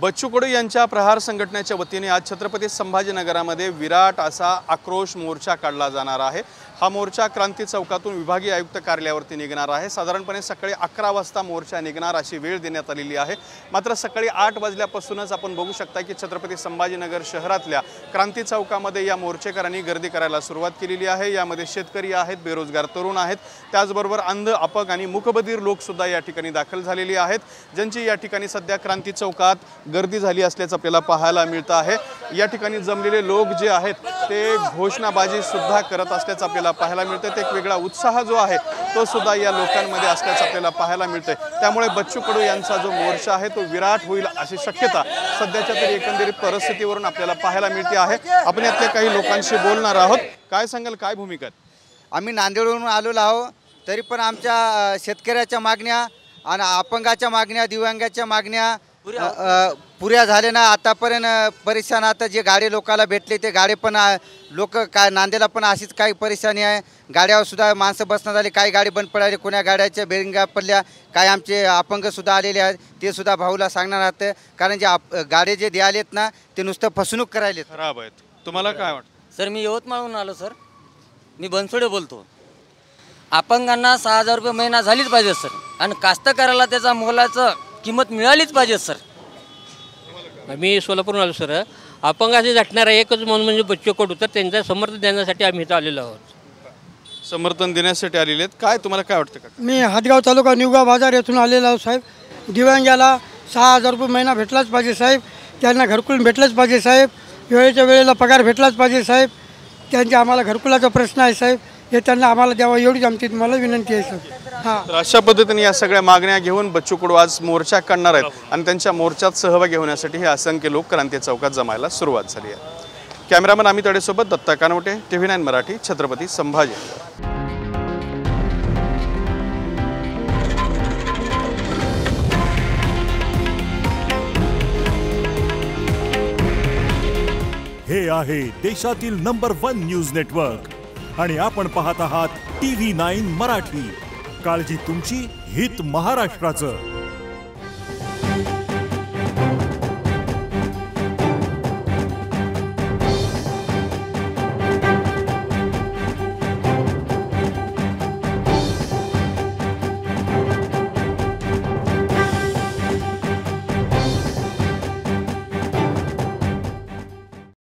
बच्चू कडू यांच्या प्रहार संघटनेच्या वतीने आज छत्रपती संभाजीनगरामध्ये विराट असा आक्रोश मोर्चा काढला जाणार आहे। हा मोर्चा क्रांती चौकातून विभागीय आयुक्त कार्यालयावरती निघणार आहे। साधारणपणे सकाळी 11 वाजता मोर्चा निघणार अशी वेळ देण्यात आलेली आहे। मात्र सकाळी 8 वाजल्यापासूनच आपण बघू शकता की छत्रपती संभाजीनगर शहरातल्या क्रांती चौकामध्ये या मोर्चेकरांनी गर्दी करायला सुरुवात केलेली आहे। यामध्ये शेतकरी आहेत, बेरोजगार तरुण आहेत, त्याचबरोबर अंध, अपंग आणि मूकबधीर लोक सुद्धा या ठिकाणी दाखल झालेली आहेत, ज्यांची या ठिकाणी सध्या क्रांती चौकात गर्दी झाली असल्याचं आपल्याला पाहायला मिळतं आहे। या ठिकाणी जमलेले लोक जे आहेत ते घोषणाबाजी सुद्धा करत असल्याचं आपल्याला पाहायला मिळतं। एक वेगळा उत्साह जो आहे तो सुद्धा या लोकांमध्ये असल्याचं आपल्याला पाहायला मिळतंय। त्यामुळे बच्चू कडू यांचा जो मोर्चा आहे तो विराट होईल अशी शक्यता सध्याच्या तरी एकंदरीत परिस्थितीवरून आपल्याला पाहायला मिळते आहे। आपण यातल्या काही लोकांशी बोलणार आहोत। काय सांगाल, काय भूमिका? आम्ही नांदेडवरून आलेलो आहोत, तरी पण आमच्या शेतकऱ्याच्या मागण्या आणि अपंगाच्या मागण्या, दिव्यांगाच्या मागण्या पुऱ्या झाले ना। आतापर्यंत परेशान, आता जे गाडे लोकाला भेटले ते गाडे पण लोक काय नांदेडला पण अशीच काही परेशानी आहे। गाड्यावर सुद्धा माणसं बसणं झाली, काही गाडी बंद पडली, कोण्या गाड्याच्या बेरिंगा पडल्या, काही आमचे अपंग सुद्धा आलेले आहेत, ते सुद्धा भाऊला सांगणार आहेत, कारण जे गाडे जे द्यालेत ना ते नुसतं फसवणूक करायलेत, खराब आहेत। तुम्हाला काय वाटतं? सर, मी यवतमाळहून आलो सर, मी बनसोडे बोलतो। अपंगांना 6,000 रुपये महिना झालीच पाहिजे सर, आणि कास्तकाराला त्याचा मोलाचं किंमत मिळालीच पाहिजे सर। मी सोलापूरहून आलो सर। अपंगाचे झटणारा एकच म्हणून म्हणजे बच्चू कडू, तर त्यांचं समर्थन देण्यासाठी आम्ही इथं आलेलो आहोत। समर्थन देण्यासाठी आलेले आहेत। काय तुम्हाला काय वाटतं? मी हातगाव तालुका निवगाव बाजार येथून आलेलो आहोत साहेब। दिव्यांगाला 6,000 रुपये महिना भेटलाच पाहिजे साहेब, त्यांना घरकुल भेटलंच पाहिजे साहेब, वेळेच्या वेळेला पगार भेटलाच पाहिजे साहेब, त्यांच्या आम्हाला घरकुलाचा प्रश्न आहे साहेब, हे त्यांना आम्हाला द्यावा एवढीच आमची मला विनंती आहे साहेब। तर अशा पद्धतीने या सगळ्या मागण्या घेऊन बच्चू कडू आज मोर्चा काढणार आहेत आणि त्यांच्या मोर्चात सहभागी होण्यासाठी हे असंख्य लोक क्रांती चौकात जमायला सुरुवात झाली आहे। कॅमेरामन अमित अडेसोबत दत्ता कानवटे, TV9 मराठी, छत्रपती संभाजीनगर। हे आहे देशातील नंबर 1 न्यूज नेटवर्क आणि आपण पाहत आहात TV9 मराठी। काळजी तुमची, हित महाराष्ट्राचं।